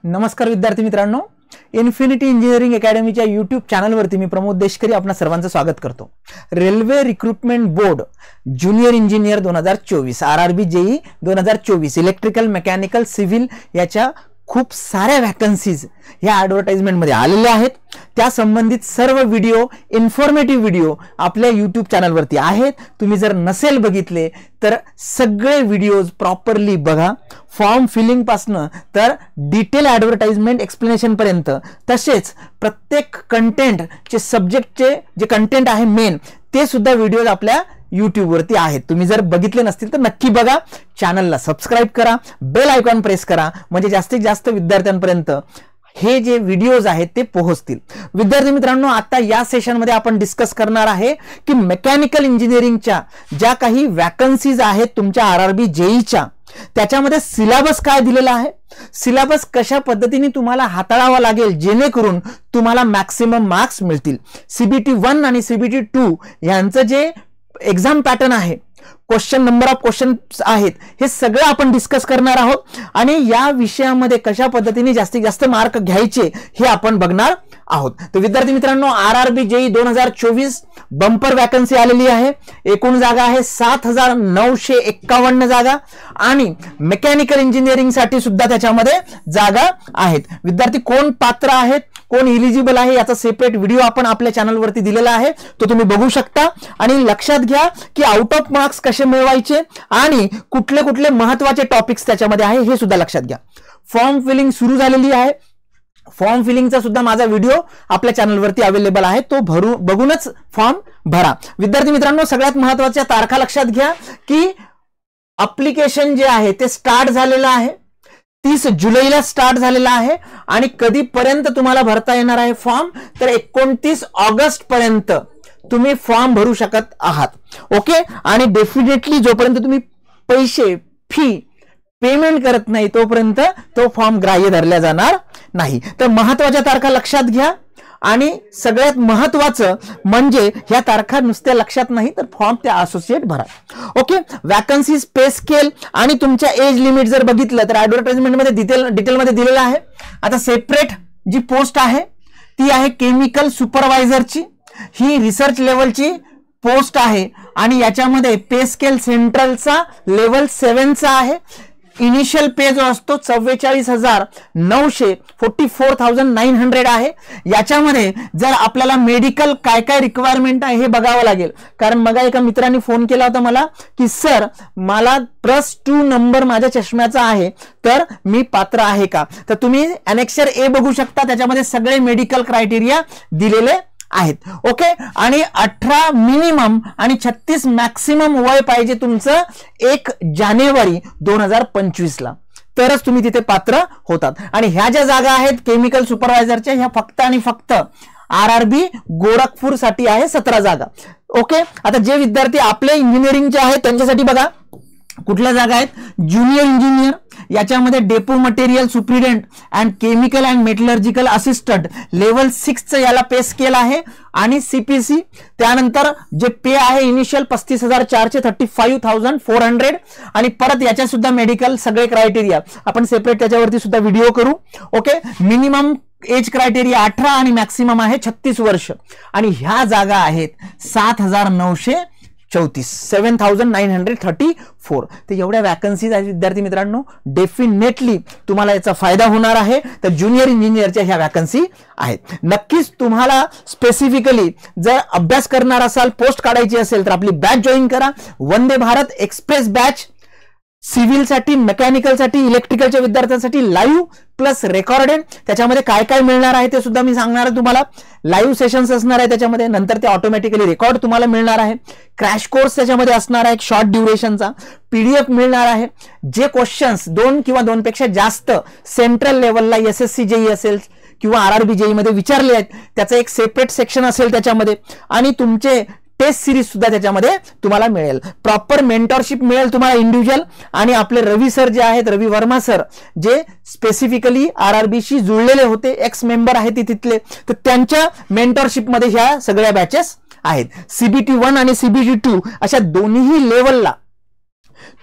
नमस्कार विद्यार्थी मित्रांनो, इन्फिनिटी इंजिनिअरिंग अकॅडमीच्या यूट्यूब चॅनलवरती मी प्रमोद देशकरी आपणा सर्वांचं स्वागत करतो। Railway recruitment board junior engineer 2024 RRB JE 2024 electrical mechanical civil याच्या खूप साऱ्या वॅकन्सीज या ॲडव्हर्टाइजमेंट मध्ये आलेल्या आहेत। त्या संबंधित सर्व व्हिडिओ इन्फॉर्मेटिव्ह व्हिडिओ आपल्या YouTube चॅनलवरती आहेत। तुम्ही जर नसेल बघितले तर सगळे व्हिडिओज प्रॉपरली बघा, फॉर्म फिलिंग पासून तर डिटेल ॲडव्हर्टाइजमेंट एक्सप्लेनेशन पर्यंत, तसेच प्रत्येक कंटेंट चे सब्जेक्टचे जे कंटेंट आहे मेन ते सुद्धा व्हिडिओज आपल्या YouTube वरती आहेत। तुम्ही जर बघितले नसतील तर नक्की बघा, चॅनलला सबस्क्राइब करा, बेल आयकॉन प्रेस करा, म्हणजे जास्तीत जास्त विद्यार्थ्यांपर्यंत हे जे व्हिडिओज आहेत ते पोहोचतील। विद्यार्थी मित्रांनो, आता या सेशन मध्ये आपण डिस्कस करणार आहे की मेकॅनिकल इंजिनिअरिंगच्या ज्या काही वॅकन्सीज आहेत तुमच्या आरआरबी जेईच्या, त्याच्यामध्ये सिलेबस काय दिलेला आहे, सिलेबस कशा पद्धतीने तुम्हाला हाताळावा लागेल जेणेकरून तुम्हाला मॅक्सिमम मार्क्स मिळतील। सीबीटी 1 आणि सीबीटी 2 यांचं जे एग्जाम पॅटर्न आहे, क्वेश्चन नंबर ऑफ क्वेश्चन्स आहेत, हे सगळं आपण डिस्कस करणार आहोत आणि या विषयामध्ये कशा पद्धतीने जास्तीत जास्त मार्क घ्यायचे हे आपण बघणार आहोत। तर विद्यार्थी मित्रांनो, आरआरबी जेई 2024 बंपर वॅकन्सी आलेली आहे। एकूण जागा आहे 7951 जागा आणि मेकॅनिकल इंजिनिअरिंग साठी सुद्धा त्याच्यामध्ये जागा आहेत। विद्यार्थी कोण पात्र आहेत, कोण एलिजिबल आहे याचा सेपरेट व्हिडिओ आपण आपल्या चॅनलवरती दिलेला आहे, तो तुम्ही बघू शकता। आणि लक्षात घ्या की आउट ऑफ मार्क्स कसे मिळवायचे आणि कुठले कुठले महत्त्वाचे टॉपिक्स त्याच्यामध्ये आहे हे सुद्धा लक्षात घ्या। फॉर्म फिलिंग सुरू झालेली आहे, फॉर्म फिलिंगचा सुद्धा माझा व्हिडिओ आपल्या चॅनलवरती अवेलेबल आहे, तो बघूनच फॉर्म भरा। विद्यार्थी मित्रांनो, सगळ्यात महत्त्वाच्या तारखा लक्षात घ्या की ऍप्लिकेशन जे आहे ते स्टार्ट झालेलं आहे, 30 जुलैला स्टार्ट झालेला आहे आणि कधीपर्यंत तुम्हाला भरता येणार आहे फॉर्म, तर 29 ऑगस्ट पर्यंत तुम्ही फॉर्म भरू शकत आहात। ओके, आणि डेफिनेटली जोपर्यंत तुम्ही पैसे फी पेमेंट करत नाही तोपर्यंत तो फॉर्म ग्राह्य धरला जाणार नाही। तर महत्त्वाच्या तारखा लक्षात घ्या आणि सगळ्यात महत्त्वाचं म्हणजे ह्या तारखा नुसत्या लक्षात नाही तर फॉर्म त्या असोसिएट भरा। ओके, वॅकन्सीज, पे स्केल आणि तुमच्या एज लिमिट जर बघितलं तर ॲडव्हर्टाइजमेंट मध्ये डिटेल मध्ये दिलेलं आहे। आता सेपरेट जी पोस्ट आहे ती आहे केमिकल सुपरवायझरची, ही रिसर्च लेवलची पोस्ट आहे आणि याच्यामध्ये पे स्केल सेंट्रलचा लेवल 7चा आहे। इनिशियल पे जो असतो 44,900 44,900 आहे। याच्यामध्ये जर आपल्याला मेडिकल काय काय रिक्वायरमेंट आहे हे बघावं लागेल, कारण मग एका मित्राने फोन केला होता मला की सर मला +2 नंबर माझ्या चष्म्याचा आहे तर मी पात्र आहे का। तर तुम्ही अनेक्सर ए बघू शकता, त्याच्यामध्ये सगळे मेडिकल क्रायटेरिया दिलेले आहेत। ओके, आणि 18 मिनिमम आणि 36 मॅक्सिमम वय पाहिजे तुमचं 1 जानेवारी 2025 ला, तरच तुम्ही तिथे पात्र होतात। आणि ह्या ज्या जागा आहेत केमिकल सुपरवायझरच्या, ह्या फक्त आणि फक्त आरआरबी गोरखपूर साठी आहे 17 जागा। ओके, आता जे विद्यार्थी आपले इंजिनिअरिंगचे आहेत त्यांच्यासाठी बघा कुठल्या जागा आहेत। ज्युनियर इंजिनियर, याच्यामध्ये depot material superintendent and chemical and metallurgical assistant level 6चं याला पे स्केल आहे आणि सीपीसी। त्यानंतर जे पे आहे इनिशियल 35,400 35,400 आणि परत याच्या सुद्धा मेडिकल सगळे क्रायटेरिया आपण सेपरेट त्याच्यावरती सुद्धा व्हिडिओ करू। ओके, मिनिमम एज क्रायटेरिया 18 आणि मॅक्सिमम आहे 36 वर्ष आणि ह्या जागा आहेत 7,934 7,934। तर एवढ्या वॅकन्सीज आहेत विद्यार्थी मित्रांनो, डेफिनेटली तुम्हाला याचा फायदा होणार आहे। तर ज्युनियर इंजिनियरच्या ह्या वॅकन्सी आहेत। नक्कीच तुम्हाला स्पेसिफिकली जर अभ्यास करणार असाल, पोस्ट काढायची असेल तर आपली बॅच जॉईन करा, Vande Bharat Express batch. Civil साठी, मेकॅनिकल साठी, इलेक्ट्रिकलच्या विद्यार्थ्यांसाठी लाईव्ह प्लस रेकॉर्डेड, त्याच्यामध्ये काय काय मिळणार आहे ते सुद्धा मी सांगणार आहे तुम्हाला। लाईव्ह सेशन्स असणार आहे त्याच्यामध्ये, नंतर ते ऑटोमॅटिकली रेकॉर्ड तुम्हाला मिळणार आहे। क्रॅश कोर्स त्याच्यामध्ये असणार आहे, एक शॉर्ट ड्युरेशनचा पीडीएफ मिळणार आहे। जे क्वेश्चन्स 2 किंवा 2 पेक्षा जास्त सेंट्रल लेवलला एसएससी जेई असेल किंवा आरआरबी जेई मध्ये विचारले आहेत त्याचं एक सेपरेट सेक्शन असेल त्याच्यामध्ये, आणि तुमचे टेस्ट सिरीज सुद्धा त्याच्यामध्ये तुम्हाला मिळेल। प्रॉपर मेंटरशिप मिळेल तुम्हाला इंडिव्हिज्युअल, आणि आपले रवी सर जे आहेत, रवी वर्मा सर, जे स्पेसिफिकली आरआरबीशी जुळलेले होते, एक्स मेंबर आहेत तिथले, तर त्यांच्या मेंटरशिप मध्ये ह्या सगळ्या बॅचेस आहेत। सीबीटी 1 आणि सीबीटी 2 अशा दोन्ही लेवलला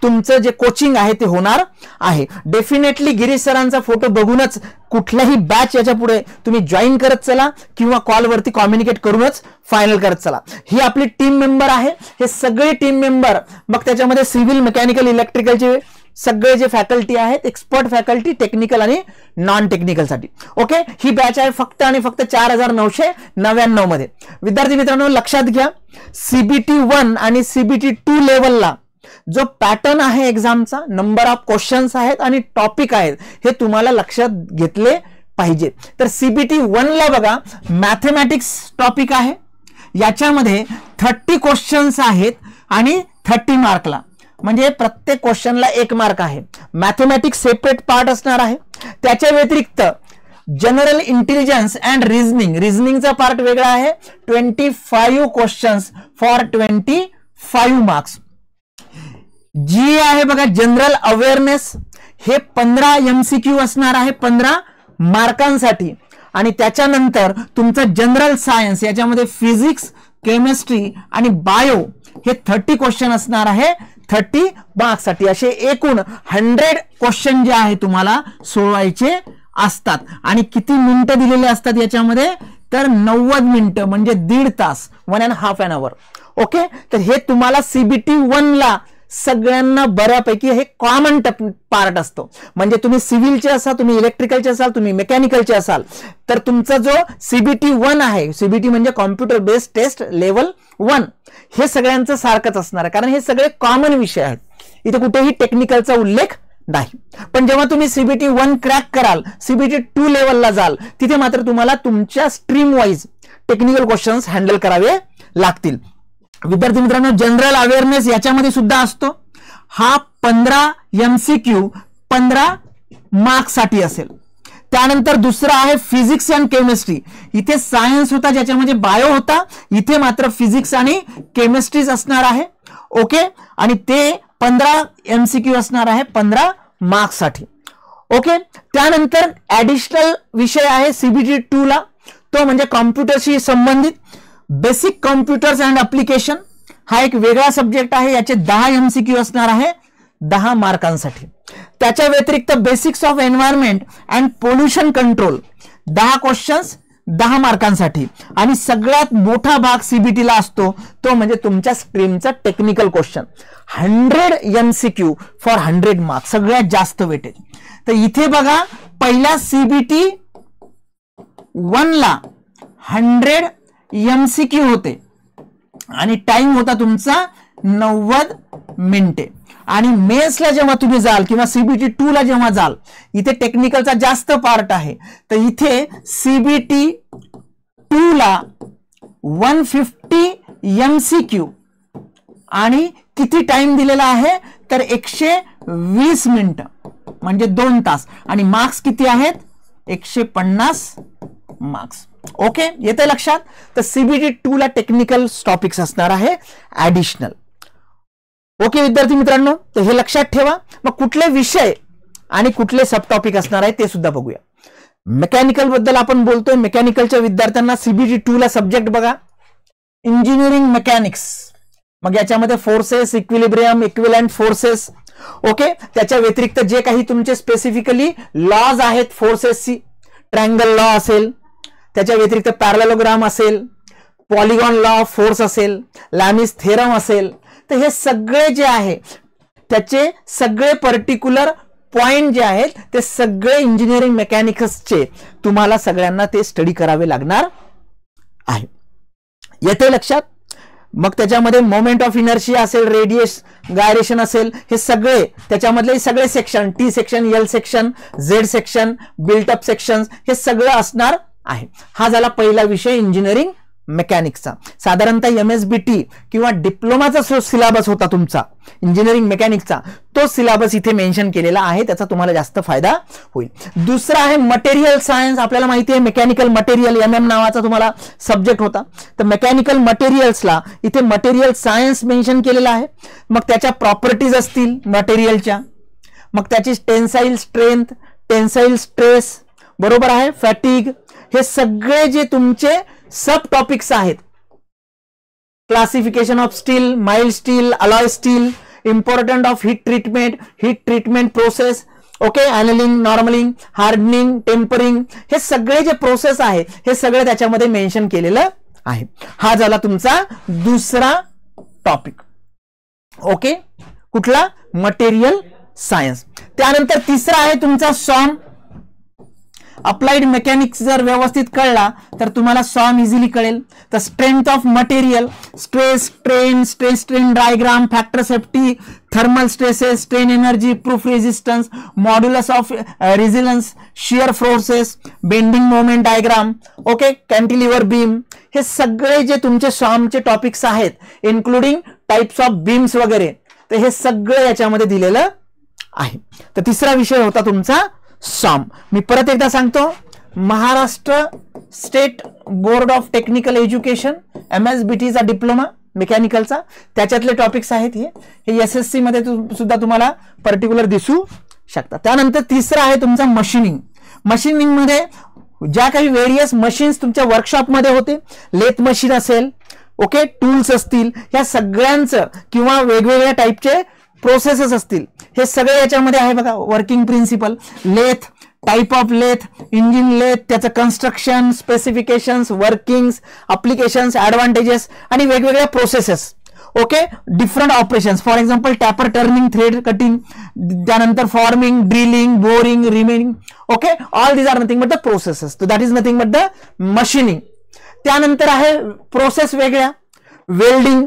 तुमचं जे कोचिंग आहे ते होणार आहे. डेफिनेटली गिरीश सरांचा फोटो बघूनच कुठल्याही बॅच याच्या पुढे तुम्ही जॉईन करत चला किंवा कॉलवरती कम्युनिकेट करूनच फायनल करत चला. ही आपली टीम मेंबर आहे. हे सगळे टीम मेंबर, मग त्याच्यामध्ये सिव्हिल, मेकॅनिकल, इलेक्ट्रिकलचे सगळे जे फॅकल्टी आहेत, एक्सपर्ट फॅकल्टी, टेक्निकल आणि नॉन टेक्निकल साठी. ओके, ही बॅच आहे फक्त आणि फक्त 4999 मध्ये. विद्यार्थी मित्रांनो लक्षात घ्या, CBT 1 आणि CBT 2 लेवलला जो पॅटर्न आहे एक्झामचा, नंबर ऑफ क्वेश्चन्स आहेत आणि टॉपिक आहेत, हे तुम्हाला लक्षात घेतले पाहिजे. तर CBT 1 ला बघा मॅथमॅटिक्स टॉपिक आहे. याच्यामध्ये 30 क्वेश्चन्स आहेत आणि 30 मार्कला, म्हणजे प्रत्येक क्वेश्चनला 1 मार्क आहे. मॅथमॅटिक्स सेपरेट पार्ट असणार आहे. त्याच्या व्यतिरिक्त जनरल इंटेलिजन्स अँड रिझनिंगचा पार्ट वेगळा आहे. 25 क्वेश्चन्स फॉर 25 मार्क्स. जी आहे बघा जनरल अवेअरनेस, हे 15 MCQ असणार आहे 15 मार्कांसाठी. आणि त्याच्यानंतर तुमचं जनरल सायन्स, याच्यामध्ये फिजिक्स, केमिस्ट्री आणि बायो हे 30 क्वेश्चन असणार आहे 30 मार्क्ससाठी. असे एकूण 100 क्वेश्चन जे आहे तुम्हाला सोडवायचे असतात. आणि किती मिनिटं दिलेले असतात याच्यामध्ये, तर 90 मिनिटं, म्हणजे 1.5 तास, 1.5 hour. ओके, तर हे तुम्हाला CBT 1 ला सगळ्यांना बऱ्यापैकी हे कॉमन पार्ट असतो. म्हणजे तुम्ही सिव्हिलचे असाल, तुम्ही इलेक्ट्रिकलचे असाल, तुम्ही मेकॅनिकलचे असाल, तर तुमचा जो CBT 1 आहे, CBT म्हणजे कॉम्प्युटर बेस्ड टेस्ट लेवल 1, हे सगळ्यांचं सारखंच असणार आहे, कारण हे सगळे कॉमन विषय आहेत. इथे कुठेही टेक्निकलचा उल्लेख नाही. पण जेव्हा तुम्ही CBT 1 क्रॅक कराल, CBT 2 लेवलला जाल, तिथे मात्र तुम्हाला तुमच्या stream wise technical questions handle करावे लागतील. विद्यार्थी मित्रांनो जनरल अवेअरनेस याच्यामध्ये सुद्धा असतो. हा 15 MCQ 15 मार्क्ससाठी असेल. त्यानंतर दुसरा आहे फिजिक्स अँड केमिस्ट्री. इथे सायन्स होता, ज्याच्यामध्ये बायो होता, इथे मात्र फिजिक्स आणि केमिस्ट्रीज असणार आहे. ओके, आणि ते 15 MCQ असणार आहे 15 मार्क्ससाठी. ओके, त्यानंतर ऍडिशनल विषय आहे CBT 2 ला, तो म्हणजे कॉम्प्युटरशी संबंधित बेसिक कॉम्प्युटर्स अँड ऍप्लिकेशन. हा एक वेगळा सब्जेक्ट आहे. याचे 10 MCQ असणार आहे 10 मार्कांसाठी. त्याच्या व्यतिरिक्त basics of environment and pollution control 10 questions 10 मार्कांसाठी. आणि सगळ्यात मोठा भाग CBT ला असतो तो म्हणजे तुमच्या स्ट्रीमचा technical question, 100 MCQ for 100 marks, सगळ्यात जास्त वेटेज. तर इथे बघा पहिल्या CBT 1 ला 100 MCQ होते आणि टाइम होता तुमचा 90 मिनिटे. आणि मेन्सला जेव्हा तुम्ही जाल किंवा CBT 2 ला जेव्हा जाल, इथे टेक्निकलचा जास्त पार्ट आहे. तर इथे CBT 2 ला 150 MCQ आणि किती टाइम दिलेला आहे, तर 120 मिनिटं, म्हणजे 2 तास. आणि मार्क्स किती आहेत, 150 मार्क्स. ओके, येते लक्षात. तर CBT 2 ला टेक्निकल टॉपिक्स असणार आहे ऍडिशनल. ओके विद्यार्थी मित्रांनो, तर हे लक्षात ठेवा. मग कुठले विषय आणि कुठले सब टॉपिक असणार आहे ते सुद्धा बघूया. मेकॅनिकल बद्दल आपण बोलतोय. मेकॅनिकलच्या विद्यार्थ्यांना CBT 2 ला सब्जेक्ट बघा इंजिनिअरिंग मेकॅनिक्स. मग याच्यामध्ये forces, equilibrium, equivalent forces. Okay, त्याच्या व्यतिरिक्त जे काही तुमचे स्पेसिफिकली लॉज आहेत फोर्सेसची, ट्रायंगल लॉ असेल, त्याच्या व्यतिरिक्त पॅरलेलोग्राम असेल, पॉलिगॉन लॉ ऑफ फोर्स असेल, लॅमिस थेरम असेल, तर हे सगळे जे आहे त्याचे सगळे पर्टिक्युलर पॉइंट जे आहेत ते सगळे इंजिनिअरिंग मेकॅनिक्सचे तुम्हाला सगळ्यांना ते स्टडी करावे लागणार आहे. येते लक्षात. मग त्याच्यामध्ये मोमेंट ऑफ इनर्शिया असेल, गायरेशन असेल, हे सगळे त्याच्यामधले सगळे section, T section, L section, Z section, built up section, हे सगळं असणार आहे. हा झाला पहिला विषय इंजिनिअरिंग मेकॅनिक्सचा. साधारणतः MSBT किंवा डिप्लोमाचा जो सिलेबस होता तुमचा इंजिनिअरिंग मेकॅनिक्सचा, तो सिलेबस इथे मेन्शन केलेला आहे. त्याचा तुम्हाला जास्त फायदा होईल. दुसरा आहे मटेरियल सायन्स. आपल्याला माहिती आहे मेकॅनिकल मटेरियल MM नावाचा तुम्हाला सब्जेक्ट होता. तर मेकॅनिकल मटेरियल्सला इथे मटेरियल सायन्स मेन्शन केलेला आहे. मग त्याच्या प्रॉपर्टीज असतील मटेरियलच्या, मग त्याची टेन्साईल स्ट्रेंथ, टेन्साईल स्ट्रेस, बरोबर आहे, फॅटिग, हे सगळे जे तुमचे सब टॉपिक्स आहेत. Classification of steel, mild steel, alloy steel, important of heat treatment process, okay, annealing, normalizing, hardening, tempering, हे सगळे जे प्रोसेस आहे हे सगळे त्याच्यामध्ये मेन्शन केलेलं आहे. हा झाला तुमचा दुसरा टॉपिक. ओके, कुठला? Material science. त्यानंतर तिसरा आहे तुमचा सॉम. अप्लाइड मेकॅनिक्स जर व्यवस्थित कळला तर तुम्हाला सॉम इझिली कळेल. तर strength of material, stress strain diagram, factor safety, thermal stresses, strain energy, proof resistance, modulus of resilience, shear forces, bending moment diagram, okay, cantilever beam, हे सगळे जे तुमचे सॉमचे टॉपिक्स आहेत, इन्क्लुडिंग टाइप्स ऑफ बीम्स वगैरे, तर हे सगळं याच्यामध्ये दिलेलं आहे. तर तिसरा विषय होता तुमचा सॉम. मी परत एकदा सांगतो, Maharashtra state board of technical education MSBTचा डिप्लोमा मेकॅनिकलचा, त्याच्यातले टॉपिक्स आहेत हे SSC मध्ये सुद्धा तुम्हाला पर्टिक्युलर दिसू शकतात. त्यानंतर तिसरा आहे तुमचा मशीनिंग. मशीनिंग मध्ये ज्या काही व्हेरियस मशीन्स तुमच्या वर्कशॉपमध्ये होते, लेथ मशीन असेल, ओके, टूल्स असतील, या सगळ्यांचं किंवा वेगवेगळ्या टाईपचे प्रोसेसेस असतील, हे सगळे याच्यामध्ये आहे बघा. Working principle, lathe, type of lathe, engine lathe, त्याचं construction, specifications, workings, applications, advantages आणि वेगवेगळ्या processes, okay, different operations, for example taper turning, thread cutting, त्यानंतर forming, drilling, boring, reaming, okay, all these are nothing but the processes. So that is nothing but the machining. त्यानंतर आहे process वेगळ्या, welding,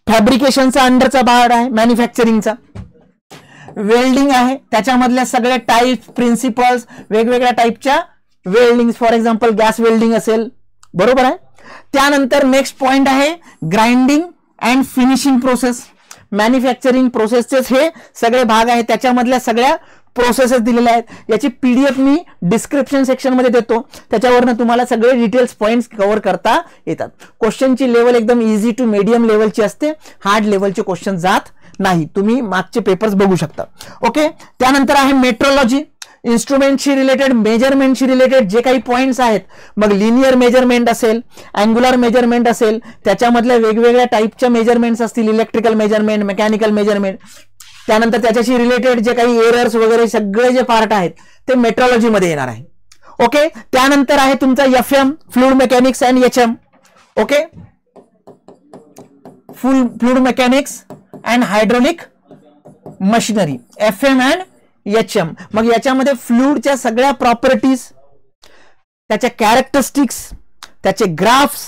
फॅब्रिकेशनचा अंडरचा भाग आहे, मॅन्युफॅक्चरिंगचा welding आहे, त्याच्यामधल्या सगळ्या types, principles, वेगवेगळ्या टाईपच्या welding, for example gas welding असेल, बरोबर आहे. त्यानंतर नेक्स्ट पॉइंट आहे grinding and finishing process. Manufacturing प्रोसेसचे हे सगळे भाग आहेत, त्याच्यामधल्या सगळ्या प्रोसेसेस दिलेल्या आहेत. याची PDF मी डिस्क्रिप्शन सेक्शन मध्ये देतो, त्याच्यावरनं तुम्हाला सगळे डिटेल्स पॉइंट्स कव्हर करता येतात. क्वेश्चनची लेवल एकदम इझी टू मीडियम लेवलची असते, हार्ड लेवलचे क्वेश्चन जात नाही. तुम्ही मागचे पेपर्स बघू शकता. ओके, त्यानंतर आहे मेट्रोलॉजी. इन्स्ट्रुमेंटशी रिलेटेड, मेजरमेंटशी रिलेटेड जे काही पॉइंट्स आहेत, मग लिनियर मेजरमेंट असेल, अँग्युलर मेजरमेंट असेल, त्याच्यामधल्या वेगवेगळ्या टाईपच्या मेजरमेंट्स असतील, इलेक्ट्रिकल मेजरमेंट, मेकॅनिकल मेजरमेंट, त्यानंतर त्याच्याशी रिलेटेड जे काही एरर्स वगैरे सगळे जे पार्ट आहेत ते मेट्रोलॉजी मध्ये येणार आहे. ओके, त्यानंतर आहे तुमचा FM, fluid mechanics and HM, okay, fluid mechanics and hydraulic machinery, FM and HM. मग याच्यामध्ये फ्लुइडच्या सगळ्या प्रॉपर्टीज, त्याच्या कॅरेक्टरिस्टिक्स, त्याचे ग्राफ्स,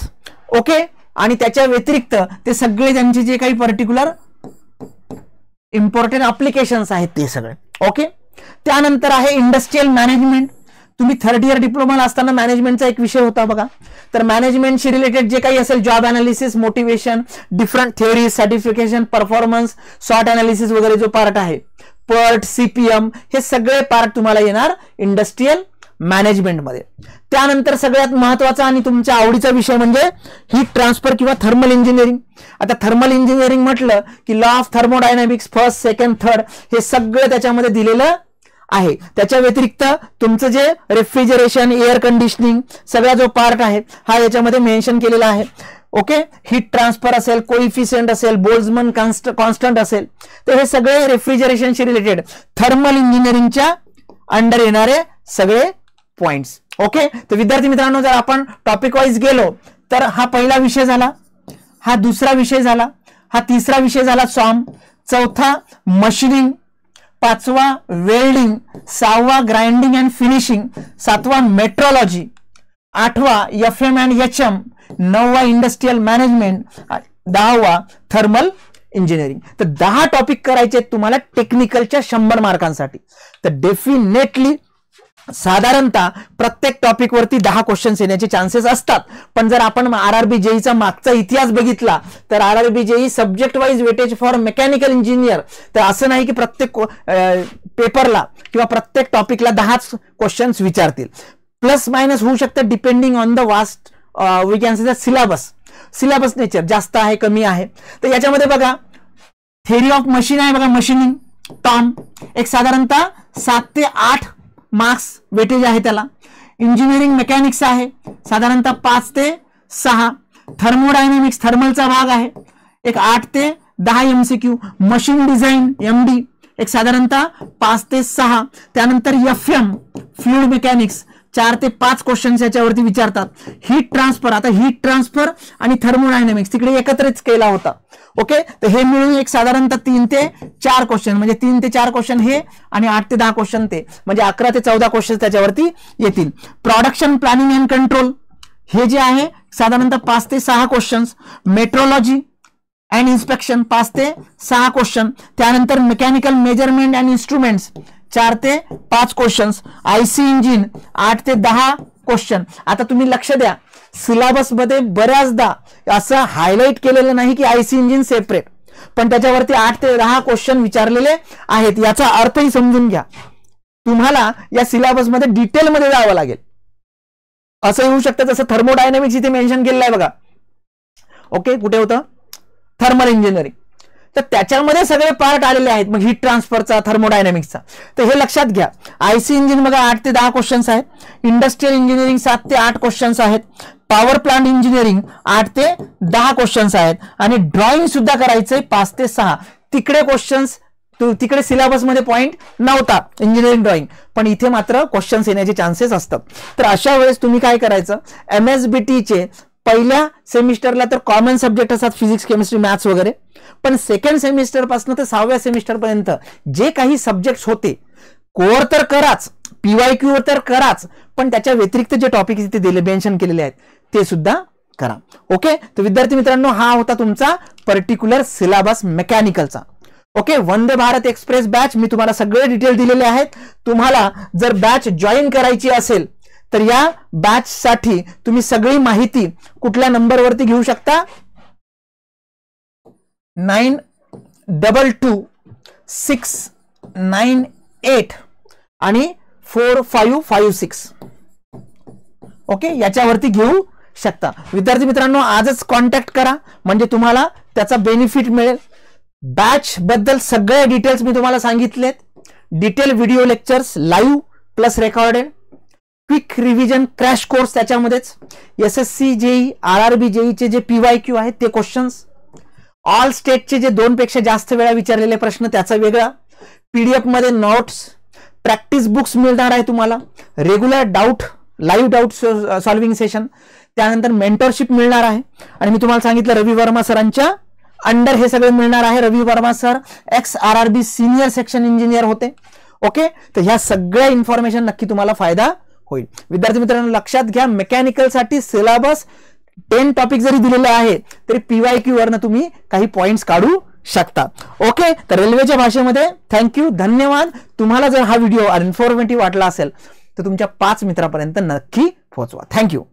ओके, आणि त्याच्या व्यतिरिक्त ते सगळे त्यांचे जे काही पर्टिक्युलर इम्पॉर्टंट अप्लिकेशन्स आहेत ते सगळे. ओके, त्यानंतर आहे इंडस्ट्रियल मॅनेजमेंट. तुम्ही थर्ड इयर डिप्लोमाला असताना मॅनेजमेंटचा एक विषय होता बघा. तर मॅनेजमेंटशी रिलेटेड जे काही असेल, job analysis, motivation, different theory, certification, performance, sort analysis वगैरे जो पार्ट आहे, PERT, CPM, हे सगळे पार्ट तुम्हाला येणार इंडस्ट्रियल मॅनेजमेंट मध्ये. त्यानंतर सगळ्यात महत्वाचा आणि तुमच्या आवडीचा विषय म्हणजे हीट ट्रान्सफर किंवा थर्मल इंजिनिअरिंग. आता थर्मल इंजिनिअरिंग म्हटलं की law of thermodynamics, first, second, third, हे सगळं त्याच्यामध्ये दिलेलं आहे. त्याच्या व्यतिरिक्त तुमचं जे रेफ्रिजरेशन, एअर कंडिशनिंग सगळा जो पार्ट आहे हा याच्यामध्ये मेन्शन केलेला आहे. ओके, हीट ट्रान्सफर असेल, कोइफिशियंट असेल, बोल्ट्झमन कॉन्स्टंट असेल, तर हे सगळे रेफ्रिजरेशनशी रिलेटेड थर्मल इंजिनिअरिंगच्या अंडर येणारे सगळे पॉइंट्स. ओके, तर विद्यार्थी मित्रांनो, जर आपण टॉपिक वाईज गेलो तर हा पहिला विषय झाला, हा दुसरा विषय झाला, हा तिसरा विषय झाला सॉम, चौथा मशीनिंग, पाचवा वेल्डिंग, सहावा ग्राइंडिंग अँड फिनिशिंग, सातवा मेट्रोलॉजी, आठवा FM अँड HM, नववा इंडस्ट्रियल मॅनेजमेंट, 10वा थर्मल इंजिनिअरिंग. तर 10 टॉपिक करायचे तुम्हाला टेक्निकलच्या 100 मार्कांसाठी. तर डेफिनेटली साधारणतः प्रत्येक टॉपिक वरती 10 क्वेश्चन्स येण्याचे चान्सेस असतात. पण जर आपण RRB JEEचा मागचा इतिहास बघितला तर RRB JEE subject wise weightage for mechanical engineer, तर असं नाही की प्रत्येक पेपरला किंवा प्रत्येक टॉपिकला 10 क्वेश्चन्स विचारतील. प्लस मायनस होऊ शकतं depending on the vast we can say the syllabus nature, जास्त आहे कमी आहे. तर याच्यामध्ये बघा थेअरी ऑफ मशीन आहे बघा, मशीनिंग टॉम, एक साधारणतः 7 ते 8 मार्क्स वेटेज आहे त्याला. इंजिनिअरिंग मेकॅनिक्स आहे साधारणतः 5 ते 6. थर्मोडायनामिक्स थर्मलचा भाग आहे, एक 8 ते 10 MCQ, मशीन डिझाईन MD एक साधारणतः 5 ते 6, त्यानंतर FM फ्लुइड मेकॅनिक्स 4 ते 5 क्वेश्चन्स याच्यावरती विचारतात. हीट ट्रान्सफर, आता हीट ट्रान्सफर आणि थर्मोडायनॅमिक्स तिकडे एकत्रच केला होता. ओके, तर हे मिळून एक साधारणतः 3 ते 4 क्वेश्चन, म्हणजे 3 ते 4 क्वेश्चन हे आणि 8 ते 10 क्वेश्चन ते, म्हणजे 11 ते 14 क्वेश्चन त्याच्यावरती येतील. प्रोडक्शन प्लॅनिंग अँड कंट्रोल हे जे आहे साधारणतः 5 ते 6 क्वेश्चन्स. मेट्रोलॉजी अँड इन्स्पेक्शन 5 ते 6 क्वेश्चन. त्यानंतर मेकॅनिकल मेजरमेंट अँड इन्स्ट्रुमेंट्स 4 ते 5 क्वेश्चन्स. आयसी इंजिन 8 ते 10 क्वेश्चन. आता तुम्ही लक्ष द्या, सिलेबस मध्ये बऱ्याचदा असं हायलाइट केलेलं नाही की आयसी इंजिन सेपरेट, पण त्याच्यावरती 8 ते 10 क्वेश्चन विचारलेले आहेत. याचा अर्थही समजून घ्या. तुम्हाला या सिलेबस मध्ये डिटेलमध्ये जावं लागेल. असं येऊ शकतं जसं थर्मोडायनॅमिक्स इथे मेन्शन केलेलं आहे बघा. ओके, कुठे होतं थर्मल इंजिनिअरिंग, तर त्याच्यामध्ये सगळे पार्ट आलेले आहेत. मग हीट ट्रान्सफरचा, थर्मोडायनॅमिक्सचा, तर हे लक्षात घ्या. आयसी इंजिन बघा 8 ते 10 क्वेश्चन्स आहेत. इंडस्ट्रियल इंजिनिअरिंग 7 ते 8 क्वेश्चन्स आहेत. पॉवर प्लांट इंजिनिअरिंग 8 ते 10 क्वेश्चन्स आहेत. आणि ड्रॉइंग सुद्धा करायचंय 5 ते 6. तिकडे क्वेश्चन्स, तिकडे सिलेबस मध्ये पॉइंट नव्हता इंजिनिअरिंग ड्रॉइंग, पण इथे मात्र क्वेश्चन्स येण्याचे चान्सेस असतात. तर अशा वेळेस तुम्ही काय करायचं, MSBTचे पहिल्या सेमिस्टरला तर कॉमन सब्जेक्ट असतात फिजिक्स, केमिस्ट्री, मॅथ्स वगैरे, पण सेकंड सेमिस्टर पासून ते 6व्या सेमिस्टर पर्यंत जे काही सब्जेक्ट्स होते कोअर तर कराच, PYQ तर कराच, पण त्याच्या व्यतिरिक्त जे टॉपिक इथे दिले मेन्शन केलेले आहेत ते सुद्धा करा. ओके, तर विद्यार्थी मित्रांनो हा होता तुमचा पर्टिक्युलर सिलेबस मेकॅनिकलचा. Okay, Vande Bharat Express batch मी तुम्हाला सगळे डिटेल दिलेले आहेत. तुम्हाला जर बॅच जॉईन करायची असेल तर या बॅच साठी तुम्ही सगळी माहिती कुठल्या नंबरवरती घेऊ शकता, 922698 आणि 4556. ओके, याच्यावरती घेऊ शकता. विद्यार्थी मित्रांनो आजच कॉन्टॅक्ट करा, म्हणजे तुम्हाला त्याचा बेनिफिट मिळेल. बॅच बद्दल सगळे डिटेल्स मी तुम्हाला सांगितलेत. Detail video lectures live plus recorded, quick revision crash course त्याच्यामध्येच, SSC JEE RRB JEE चे जे PYQ आहेत ते क्वेश्चन्स, ऑल स्टेटचे जे 2 पेक्षा जास्त वेळा विचारलेले प्रश्न त्याचा वेगळा, PDF मध्ये नोट्स, प्रॅक्टिस बुक्स मिळणार आहे तुम्हाला, regular doubt live doubt solving session, त्यानंतर मेंटरशिप मिळणार आहे. आणि मी तुम्हाला सांगितलं रवी वर्मा सरांच्या अंडर हे सगळे मिळणार आहे. Ravi Verma sir XRRB senior section engineer होते. ओके, तर ह्या सगळ्या इन्फॉर्मेशन नक्की तुम्हाला फायदा होईल. विद्यार्थी मित्रांनो लक्षात घ्या, मेकॅनिकल साठी सिलेबस 10 टॉपिक जरी दिलेले आहे तरी PYQ वरनं तुम्ही काही पॉइंट्स काढू शकता. ओके, तर रेल्वेच्या भाषेमध्ये थँक्यू, धन्यवाद. तुम्हाला जर हा व्हिडिओ इन्फॉर्मेटिव्ह वाटला असेल तर तुमच्या 5 मित्रांपर्यंत नक्की पोहोचवा. थँक्यू.